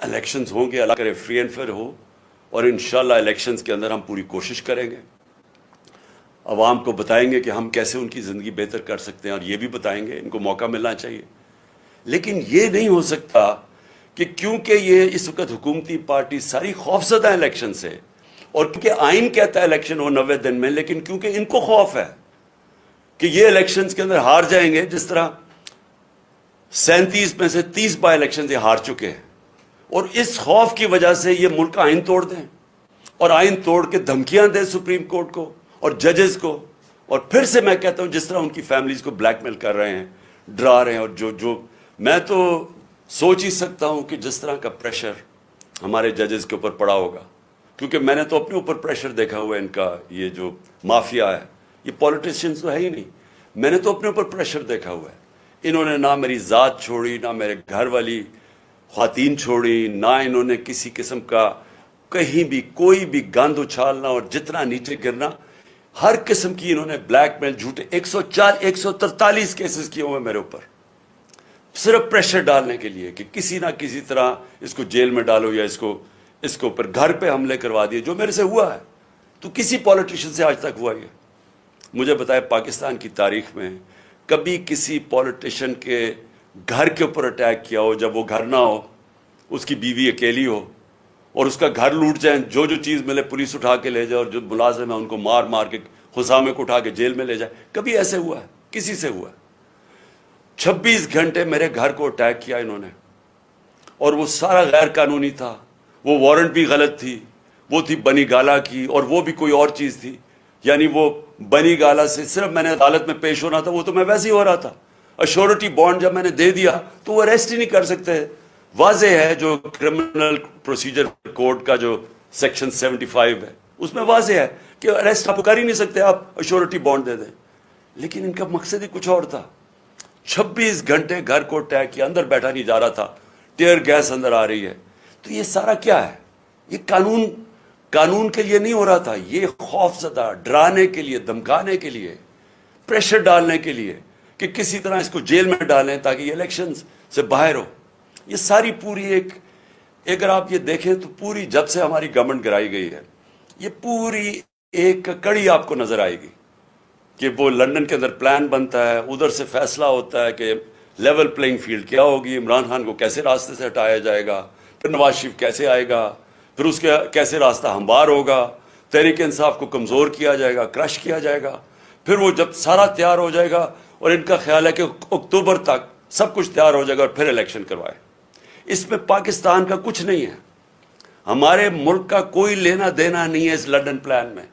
Elections ہوں گے، اللہ کرے فری اینڈ فیئر ہو، اور انشاءاللہ الیکشنز کے اندر ہم پوری کوشش کریں گے، عوام کو بتائیں گے کہ ہم کیسے ان کی زندگی بہتر کر سکتے ہیں، اور یہ بھی بتائیں گے ان کو موقع ملنا چاہیے۔ لیکن یہ نہیں ہو سکتا کہ کیونکہ یہ اس وقت حکومتی پارٹی ساری خوفزدہ ہیں الیکشن سے، اور کیونکہ آئین کہتا ہے الیکشن ہو 90 دن میں، لیکن کیونکہ ان کو خوف ہے کہ یہ الیکشنز کے اندر ہار جائیں گے، جس طرح 37 میں سے 30 بائی الیکشن یہ ہار چکے ہیں، اور اس خوف کی وجہ سے یہ ملک کا آئین توڑ دیں، اور آئین توڑ کے دھمکیاں دیں سپریم کورٹ کو اور ججز کو، اور پھر سے میں کہتا ہوں جس طرح ان کی فیملیز کو بلیک میل کر رہے ہیں، ڈرا رہے ہیں، اور جو میں تو سوچ ہی سکتا ہوں کہ جس طرح کا پریشر ہمارے ججز کے اوپر پڑا ہوگا، کیونکہ میں نے تو اپنے اوپر پریشر دیکھا ہوا ہے، ان کا یہ جو مافیا ہے، یہ پولیٹیشینز تو ہے ہی نہیں، میں نے تو اپنے اوپر پریشر دیکھا ہوا ہے۔ انہوں نے نہ میری ذات چھوڑی، نہ میرے گھر والی خواتین چھوڑی، نہ انہوں نے کسی قسم کا کہیں بھی کوئی بھی گند اچھالنا اور جتنا نیچے گرنا، ہر قسم کی انہوں نے بلیک میل، جھوٹے 143 کیسز کیے ہوئے میرے اوپر، صرف پریشر ڈالنے کے لیے کہ کسی نہ کسی طرح اس کو جیل میں ڈالو، یا اس کو اوپر گھر پہ حملے کروا دیے، جو میرے سے ہوا ہے۔ تو کسی پولیٹیشین سے آج تک ہوا یہ؟ مجھے بتائے پاکستان کی تاریخ میں کبھی کسی پولیٹیشین کے گھر کے اوپر اٹیک کیا ہو جب وہ گھر نہ ہو، اس کی بیوی اکیلی ہو، اور اس کا گھر لوٹ جائیں، جو چیز ملے پولیس اٹھا کے لے جائے، اور جو ملازم ہیں ان کو مار مار کے حسامے کو اٹھا کے جیل میں لے جائے؟ کبھی ایسے ہوا ہے؟ کسی سے ہوا ہے؟ 26 گھنٹے میرے گھر کو اٹیک کیا انہوں نے، اور وہ سارا غیر قانونی تھا، وہ وارنٹ بھی غلط تھی، وہ تھی بنی گالا کی، اور وہ بھی کوئی اور چیز تھی، یعنی وہ بنی گالا سے صرف میں نے عدالت میں پیش ہونا تھا، وہ تو میں ویسے ہی ہو رہا تھا، ایشورٹی بانڈ جب میں نے دے دیا تو وہ اریسٹ ہی نہیں کر سکتے۔ واضح ہے جو کرمنل پروسیجر کوڈ کا جو سیکشن 75 ہے، اس میں واضح ہے کہ اریسٹ آپ کر ہی نہیں سکتے، آپ ایشورٹی بانڈ دے دیں، لیکن ان کا مقصد ہی کچھ اور تھا۔ 26 گھنٹے گھر کو اٹیک کیا، اندر بیٹھا نہیں جا رہا تھا، ٹیئر گیس اندر آ رہی ہے۔ تو یہ سارا کیا ہے؟ یہ قانون کے لیے نہیں ہو رہا تھا، یہ خوف زدہ، ڈرانے کے لیے، دھمکانے کے لیے، پریشر ڈالنے کے لیے کہ کسی طرح اس کو جیل میں ڈالیں تاکہ یہ الیکشنز سے باہر ہو۔ یہ ساری پوری اگر آپ یہ دیکھیں تو پوری جب سے ہماری گورنمنٹ گرائی گئی ہے، یہ پوری ایک کڑی آپ کو نظر آئے گی کہ وہ لندن کے اندر پلان بنتا ہے، ادھر سے فیصلہ ہوتا ہے کہ لیول پلینگ فیلڈ کیا ہوگی، عمران خان کو کیسے راستے سے ہٹایا جائے گا، پھر نواز شریف کیسے آئے گا، پھر اس کا کیسے راستہ ہموار ہوگا، تحریک انصاف کو کمزور کیا جائے گا، کرش کیا جائے گا، پھر وہ جب سارا تیار ہو جائے گا، اور ان کا خیال ہے کہ اکتوبر تک سب کچھ تیار ہو جائے گا اور پھر الیکشن کروائے۔ اس میں پاکستان کا کچھ نہیں ہے، ہمارے ملک کا کوئی لینا دینا نہیں ہے اس لندن پلان میں۔